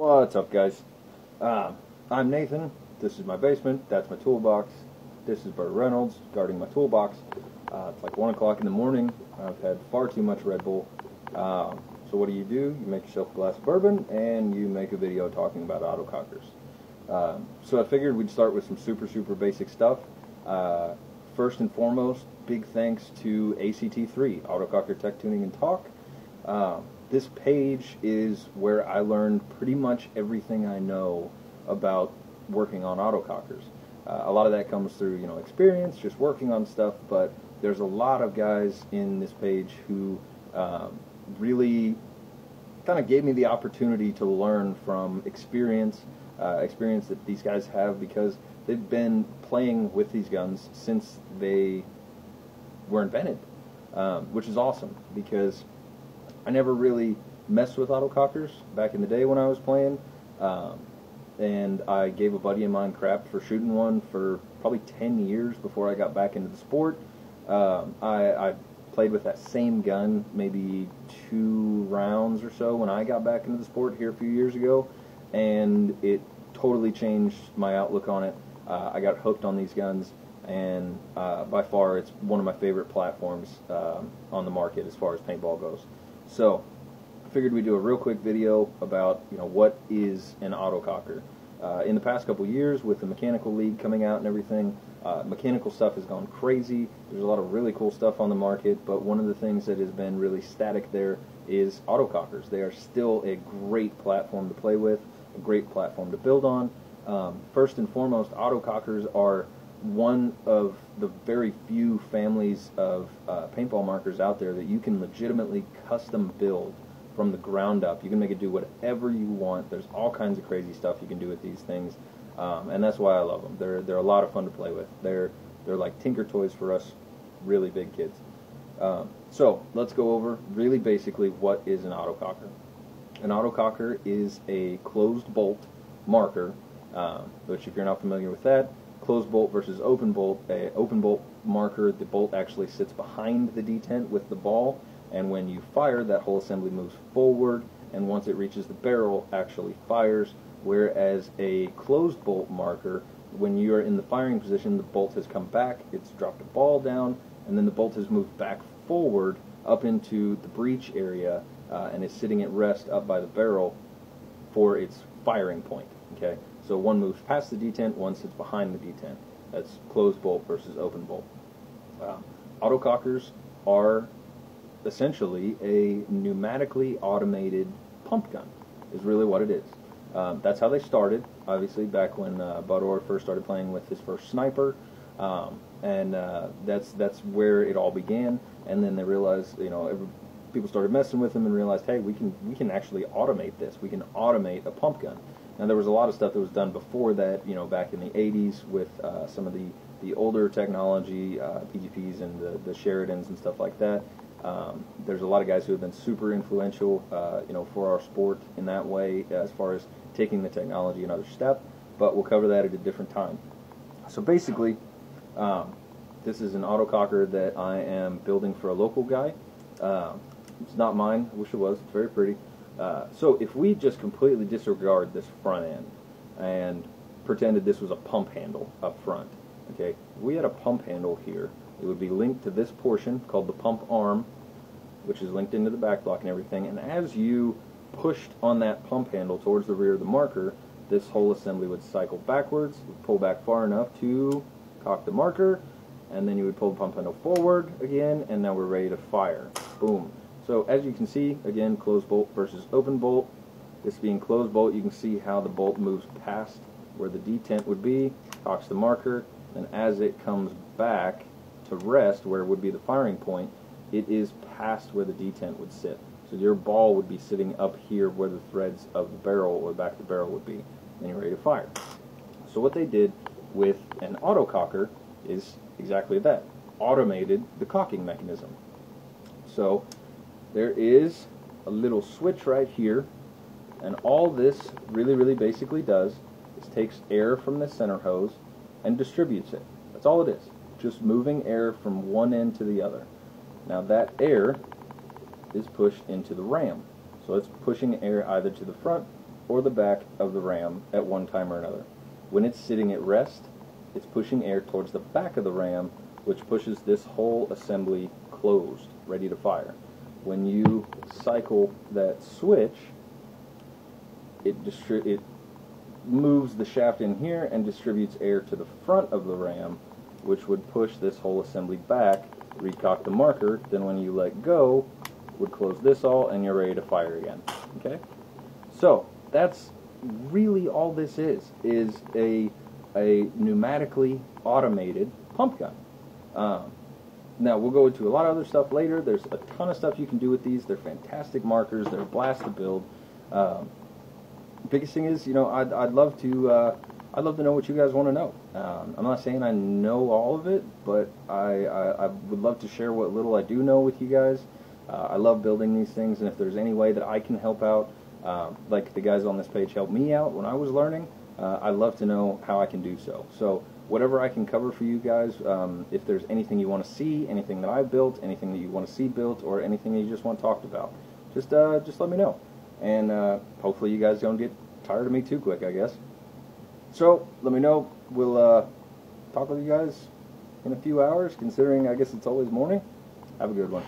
What's up, guys? I'm Nathan. This is my basement. That's my toolbox. This is Burt Reynolds guarding my toolbox. It's like 1 o'clock in the morning. I've had far too much Red Bull. So what do? You make yourself a glass of bourbon and you make a video talking about autocockers. So I figured we'd start with some super basic stuff. First and foremost, big thanks to ACT3, Autococker Tech Tuning and Talk. This page is where I learned pretty much everything I know about working on autocockers. A lot of that comes through, experience, just working on stuff, but there's a lot of guys in this page who really kind of gave me the opportunity to learn from experience that these guys have, because they've been playing with these guns since they were invented, which is awesome, because I never really messed with autocockers back in the day when I was playing, and I gave a buddy of mine crap for shooting one for probably 10 years before I got back into the sport. I played with that same gun maybe 2 rounds or so when I got back into the sport here a few years ago, and it totally changed my outlook on it. I got hooked on these guns, and by far it's one of my favorite platforms on the market as far as paintball goes. So I figured we'd do a real quick video about what is an autococker. In the past couple years, with the mechanical league coming out and everything, mechanical stuff has gone crazy. There's a lot of really cool stuff on the market, but one of the things that has been really static there is autocockers. They are still a great platform to play with, a great platform to build on. First and foremost, autocockers are one of the very few families of paintball markers out there that you can legitimately custom build from the ground up. You can make it do whatever you want. There's all kinds of crazy stuff you can do with these things, and that's why I love them. They're a lot of fun to play with. They're like Tinker Toys for us really big kids. So let's go over really basically what is an autococker. An autococker is a closed bolt marker, which if you're not familiar with that, closed bolt versus open bolt. A open bolt marker, the bolt actually sits behind the detent with the ball, and when you fire, that whole assembly moves forward, and once it reaches the barrel, actually fires. Whereas a closed bolt marker, when you are in the firing position, the bolt has come back, it's dropped a ball down, and then the bolt has moved back forward up into the breech area, and is sitting at rest up by the barrel for its firing point. Okay, so one moves past the detent, one sits behind the detent. That's closed bolt versus open bolt. Autocockers are essentially a pneumatically automated pump gun, is really what it is. That's how they started, obviously, back when Bud Orr first started playing with his first sniper, and that's where it all began. And then they realized, people started messing with them and realized, hey, we can actually automate this. We can automate a pump gun. Now, there was a lot of stuff that was done before that, back in the 80s with some of the older technology, PGPs and the Sheridans and stuff like that. There's a lot of guys who have been super influential, for our sport in that way, as far as taking the technology another step, but we'll cover that at a different time. So basically, this is an autococker that I am building for a local guy. It's not mine. I wish it was. It's very pretty. So if we just completely disregard this front end and pretended this was a pump handle up front, okay, if we had a pump handle here, it would be linked to this portion called the pump arm, which is linked into the back block and everything, and as you pushed on that pump handle towards the rear of the marker, this whole assembly would cycle backwards, pull back far enough to cock the marker, and then you would pull the pump handle forward again, and now we're ready to fire. Boom. So as you can see, again, closed bolt versus open bolt. This being closed bolt, you can see how the bolt moves past where the detent would be, cocks the marker, and as it comes back to rest where it would be the firing point, it is past where the detent would sit. So your ball would be sitting up here where the threads of the barrel or the back of the barrel would be, and you're ready to fire. So what they did with an autococker is exactly that, automated the cocking mechanism. So there is a little switch right here, and all this really basically does is takes air from the center hose and distributes it. That's all it is, just moving air from one end to the other. Now that air is pushed into the ram, so it's pushing air either to the front or the back of the ram at one time or another. When it's sitting at rest, it's pushing air towards the back of the ram, which pushes this whole assembly closed, ready to fire. When you cycle that switch, it moves the shaft in here and distributes air to the front of the ram, which would push this whole assembly back, recock the marker, then when you let go, would close this all, and you're ready to fire again. Okay? So, that's really all this is a pneumatically automated pump gun. Now, we'll go into a lot of other stuff later. There's a ton of stuff you can do with these. They're fantastic markers. They're a blast to build. Biggest thing is, you know, I'd love to know what you guys want to know. I'm not saying I know all of it, but I would love to share what little I do know with you guys. I love building these things, and if there's any way that I can help out, like the guys on this page helped me out when I was learning, I'd love to know how I can do so. So whatever I can cover for you guys, if there's anything you want to see, anything that I've built, anything that you want to see built, or anything that you just want talked about, just let me know. And hopefully you guys don't get tired of me too quick, I guess. So let me know. We'll talk with you guys in a few hours, considering I guess it's always morning. Have a good one.